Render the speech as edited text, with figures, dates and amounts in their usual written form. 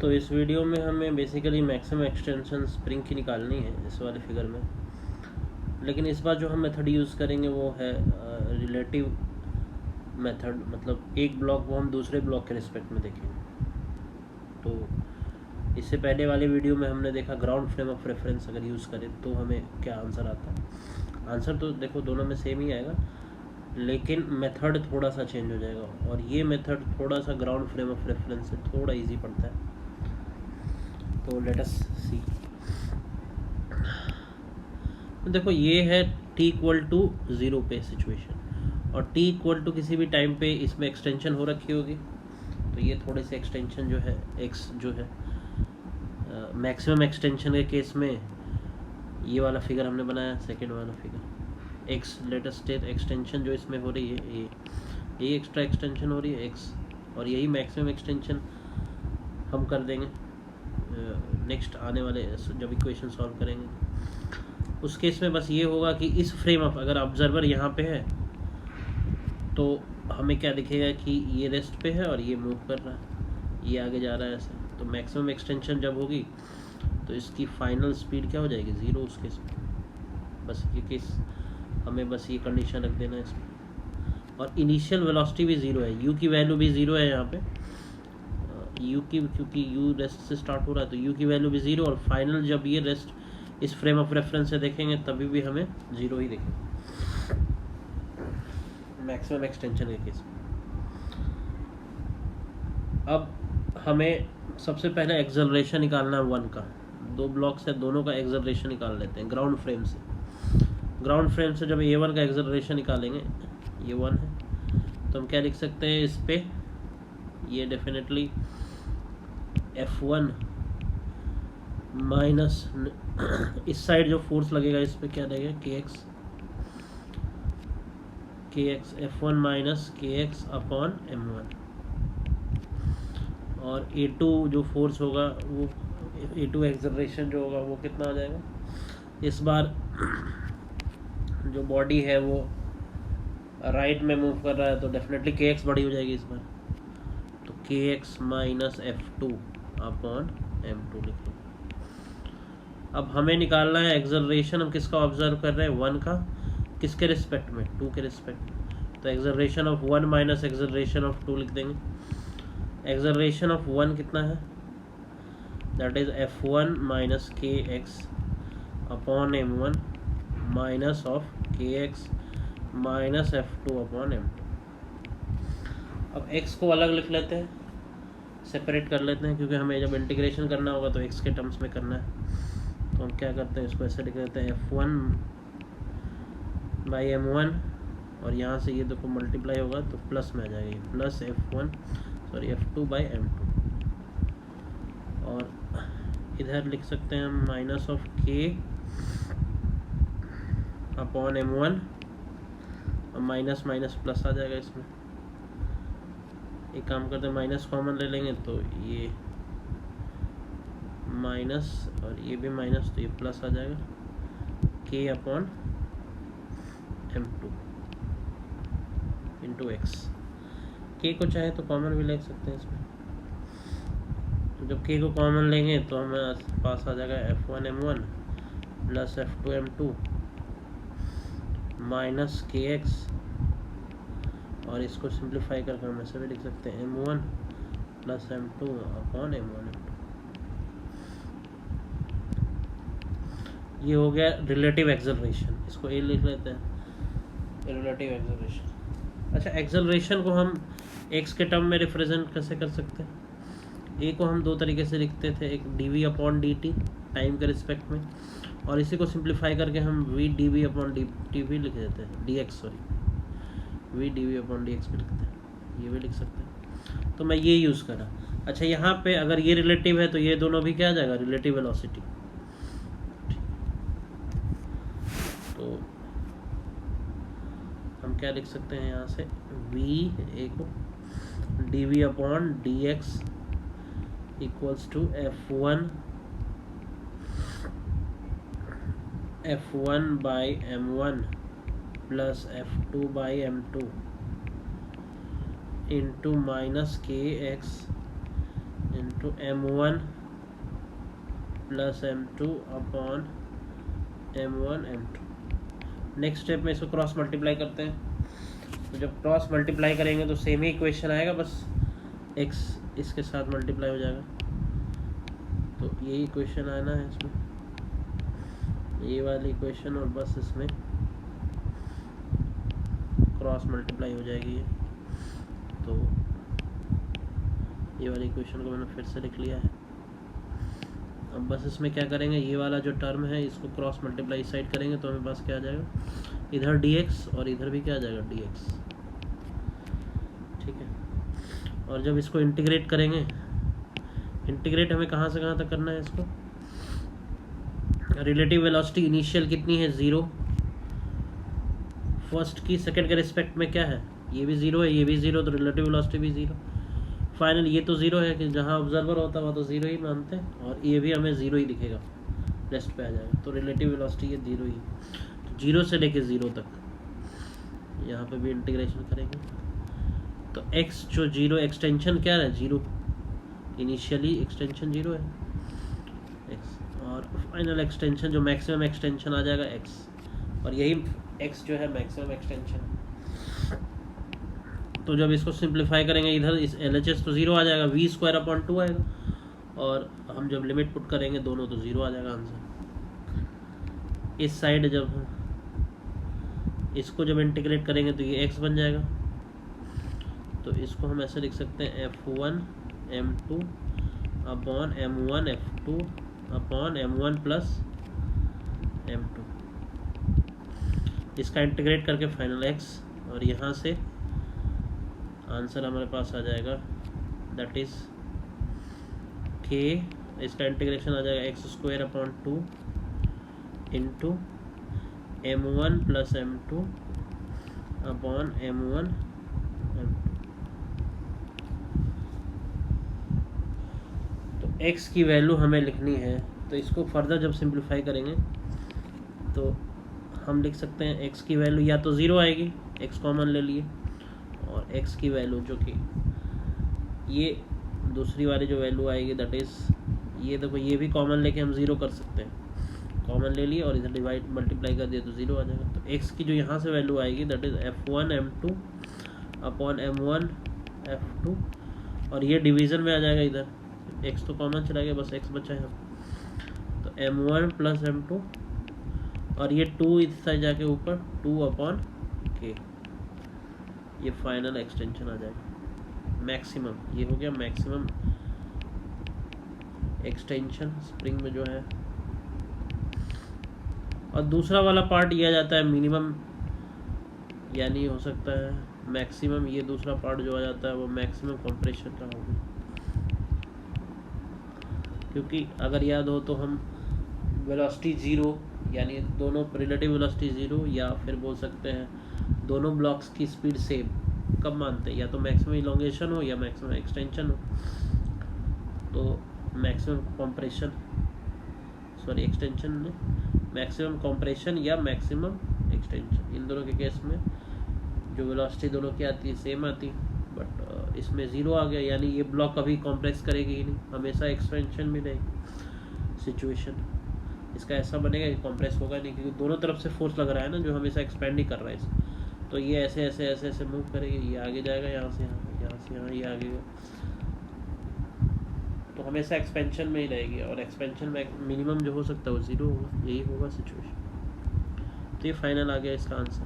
तो इस वीडियो में हमें बेसिकली मैक्सिमम एक्सटेंशन स्प्रिंग की निकालनी है इस वाले फिगर में, लेकिन इस बार जो हम मेथड यूज़ करेंगे वो है रिलेटिव मेथड, मतलब एक ब्लॉक को हम दूसरे ब्लॉक के रिस्पेक्ट में देखेंगे। तो इससे पहले वाले वीडियो में हमने देखा ग्राउंड फ्रेम ऑफ रेफरेंस अगर यूज़ करें तो हमें क्या आंसर आता है। आंसर तो देखो दोनों में सेम ही आएगा, लेकिन मेथड थोड़ा सा चेंज हो जाएगा, और ये मेथड थोड़ा सा ग्राउंड फ्रेम ऑफ रेफरेंस से थोड़ा इजी पड़ता है। तो लेट अस सी। देखो ये है t इक्वल टू 0 पे सिचुएशन, और t इक्वल टू किसी भी टाइम पे इसमें एक्सटेंशन हो रखी होगी। तो ये थोड़े से एक्सटेंशन जो है x जो है मैक्सिमम एक्सटेंशन के केस में ये वाला फिगर हमने बनाया, सेकेंड वाला figure x latest state extension जो इसमें हो रही है ये एक्स्ट्रा एक्सटेंशन हो रही है x, और यही मैक्सिमम एक्सटेंशन हम कर देंगे नेक्स्ट आने वाले जब इक्वेशन सॉल्व करेंगे। उस केस में बस ये होगा कि इस फ्रेम ऑफ अगर ऑब्जर्वर यहाँ पे है तो हमें क्या दिखेगा कि ये रेस्ट पे है और ये मूव कर रहा है, ये आगे जा रहा है ऐसे। तो मैक्सिमम एक्सटेंशन जब होगी तो इसकी फाइनल स्पीड क्या हो जाएगी, 0 उस केस में। बस ये केस हमें बस ये कंडीशन रख देना है इसमें। और इनिशियल वेलोसिटी भी 0 है, u की वैल्यू भी 0 है यहाँ पे, u की, क्योंकि u रेस्ट से स्टार्ट हो रहा है तो u की वैल्यू भी 0, और फाइनल जब ये रेस्ट इस फ्रेम ऑफ रेफरेंस से देखेंगे तभी भी हमें 0 ही दिखेगा मैक्सिमम एक्सटेंशन के केस में। अब हमें सबसे पहले एक्सेलरेशन निकालना है 1 का। दो ब्लॉक्स है, दोनों का एक्सेलरेशन निकाल लेते हैं ग्राउंड फ्रेम से। ग्राउंड फ्रेम से जब a1 का एक्सेलरेशन निकालेंगे, ये 1 है, तो हम क्या लिख सकते हैं इस पे, ये डेफिनेटली F1 माइनस इस साइड जो फोर्स लगेगा इस पे क्या रहेगा, kx F1 minus kx upon m1, और A2 जो फोर्स होगा वो A2 एक्सेलरेशन जो होगा वो कितना आ जाएगा। इस बार जो बॉडी है वो राइट में मूव कर रहा है तो डेफिनेटली kx बड़ी हो जाएगी इस बार, तो kx minus F2 upon m2 लिखेंगे। अब हमें निकालना है एक्सेलरेशन, हम किसका ऑब्जर्व कर रहे हैं, 1 का, किसके रिस्पेक्ट में, 2 के रिस्पेक्ट में। तो acceleration of 1 minus acceleration of 2 लिख देंगे। एक्सेलरेशन ऑफ 1 कितना है, that is F1 minus kx upon m1 minus of kx minus F2 upon m2। अब x को अलग लिख लेते हैं, सेपरेट कर लेते हैं, क्योंकि हमें जब इंटीग्रेशन करना होगा तो x के टर्म्स में करना है। तो हम क्या करते हैं, इसको ऐसे लिख देते हैं F1 बाई m1, और यहाँ से ये देखो मल्टीप्लाई होगा तो प्लस में आ जाएगा, ये प्लस F2 बाई m2, और इधर लिख सकते हैं हम minus of k upon m1, और माइनस माइनस प्लस आ जाएगा इसमें। एक काम करते हैं, माइनस कॉमन ले लेंगे तो ये माइनस और ये भी माइनस, तो ये प्लस आ जाएगा k upon m2 into x. k को चाहे तो कॉमन भी ले सकते हैं इसमें, तो जब k को कॉमन लेंगे तो हमें पास आ जाएगा F1 m1 plus F2 m2 minus kx, और इसको सिंप्लीफाई करके हम ऐसे भी लिख सकते हैं m1 plus m2 upon m1 m2। ये हो गया रिलेटिव एक्सेलरेशन, इसको ए लिख लेते हैं, रिलेटिव एक्सेलरेशन। अच्छा, एक्सेलरेशन को हम x के टर्म में रिप्रेजेंट कैसे कर सकते हैं, ए को हम दो तरीके से लिखते थे, एक dv अपॉन dt टाइम के रिस्पेक्ट में, और इसी को सिंप्लीफाई करके हम v dv अपॉन dt भी लिख देते हैं, dx sorry v dv upon dx भी लिखते हैं, ये भी लिख सकते हैं। तो मैं ये यूज़ करा। अच्छा, यहाँ पे अगर ये रिलेटिव है तो ये दोनों भी क्या आ जाएगा, रिलेटिव वेलोसिटी। तो हम क्या लिख सकते हैं यहाँ से, v ए को dv upon dx equals to F1 by m1 plus F2 by m2 into minus kx into M1 plus M2 upon M1 M2। Next step में इसको क्रॉस मल्टीप्लाई करते हैं। तो जब क्रॉस मल्टीप्लाई करेंगे तो सेम ही equation आएगा, बस x इसके साथ मल्टीप्लाई हो जाएगा। तो यही इक्वेशन आना है इसमें, ये वाली इक्वेशन, और बस इसमें क्रॉस मल्टीप्लाई हो जाएगी ये। तो ये वाली इक्वेशन को मैंने फिर से लिख लिया है। अब बस इसमें क्या करेंगे, ये वाला जो टर्म है इसको क्रॉस मल्टीप्लाई इस साइड करेंगे तो हमें पास क्या आ जाएगा, इधर dx और इधर भी क्या आ जाएगा dx। ठीक है। और जब इसको इंटीग्रेट करेंगे, इंटीग्रेट हमें कहाँ से कहाँ तक करना है इसको, रिलेटिव वेलोसिटी इनिशियल कितनी है 0, फर्स्ट की सेकंड के रिस्पेक्ट में क्या है, ये भी 0 है, ये भी 0, तो रिलेटिव वेलोसिटी भी 0। फाइनल ये तो 0 है कि जहाँ ऑब्जर्वर होता है वहाँ तो 0 ही मानते हैं, और ये भी हमें 0 ही दिखेगा, रेस्ट पे आ जाएगा। तो रिलेटिव वेलोसिटी ये 0 ही, तो 0 से लेके 0 तक यहाँ पे भी इंटीग्रेशन करेंगे। तो x जो 0 एक्सटेंशन क्या है 0, इनिशियली एक्सटेंशन 0 है x, और फाइनल एक्सटेंशन जो मैक्सिमम एक्सटेंशन आ जाएगा x, और यही x जो है मैक्सिमम एक्सटेंशन। तो जब इसको सिंप्लीफाई करेंगे, इधर इस LHS तो 0 आ जाएगा, v²/2 आएगा, और हम जब लिमिट पुट करेंगे दोनों तो 0 आ जाएगा आंसर। इस साइड जब इसको जब इंटीग्रेट करेंगे तो ये x बन जाएगा। तो इसको हम ऐसे लिख सकते हैं F1 M2 upon M1 F2 upon M1 plus M2। इसका इंटीग्रेट करके फाइनल x, और यहाँ से आंसर हमारे पास आ जाएगा, दैट इज k, इसका इंटीग्रेशन आ जाएगा x² into M1 plus M2 upon M1 M2। तो x की वैल्यू हमें लिखनी है, तो इसको फर्दर जब सिंप्लीफाई करेंगे तो हम लिख सकते हैं x की वैल्यू या तो 0 आएगी, x कॉमन ले लिए, और x की वैल्यू जो कि ये दूसरी वाली जो वैल्यू आएगी दैट इज़, ये देखो ये भी कॉमन लेके हम 0 कर सकते हैं, कॉमन ले लिए और इधर डिवाइड मल्टीप्लाई कर दिया तो 0 आ जाएगा। तो x की जो यहाँ से वैल्यू आएगी that is F1 M2 upon M1 F2, और ये डिवीज़न में आ जाएगा, इधर x तो कॉमन चला गया, बस x बचा है। तो M1 प्लस M2, और ये 2 इस साइड जाके ऊपर 2 अपॉन k, ये फाइनल एक्सटेंशन आ जाएगा मैक्सिमम। ये हो गया मैक्सिमम एक्सटेंशन स्प्रिंग में जो है। और दूसरा वाला पार्ट ये आ जाता है मिनिमम, यानी हो सकता है मैक्सिमम, ये दूसरा पार्ट जो आ जाता है वो मैक्सिमम कंप्रेशन का होगा। क्योंकि अगर याद हो तो हम वेलोसिटी 0, यानी दोनों रिलेटिव वेलोसिटी 0, या फिर बोल सकते हैं दोनों ब्लॉक्स की स्पीड सेम कब मानते हैं, या तो मैक्सिमम इलोंगेशन हो या मैक्सिमम एक्सटेंशन हो। तो मैक्सिमम कंप्रेशन, सॉरी एक्सटेंशन में मैक्सिमम कंप्रेशन या मैक्सिमम एक्सटेंशन, इन दोनों के केस में जो वेलोसिटी दोनों की आती है सेम आती है, बट इसमें 0 आ गया, यानी ये ब्लॉक कभी कॉम्प्रेस करेगी ही नहीं, हमेशा एक्सटेंशन में रहेगी सिचुएशन। इसका ऐसा बनेगा कि कॉम्प्रेस होगा नहीं, क्योंकि दोनों तरफ से फोर्स लग रहा है ना, जो हमेशा एक्सपेंड ही कर रहा है इसको। तो ये ऐसे ऐसे ऐसे ऐसे मूव करेगी, ये आगे जाएगा, यहाँ से यहाँ, यहाँ से यहाँ, ये आगे, तो हमेशा एक्सपेंशन में ही रहेगी, और एक्सपेंशन में मिनिमम जो हो सकता है वो 0 होगा, यही होगा सिचुएशन। तो ये फाइनल आ गया इसका आंसर।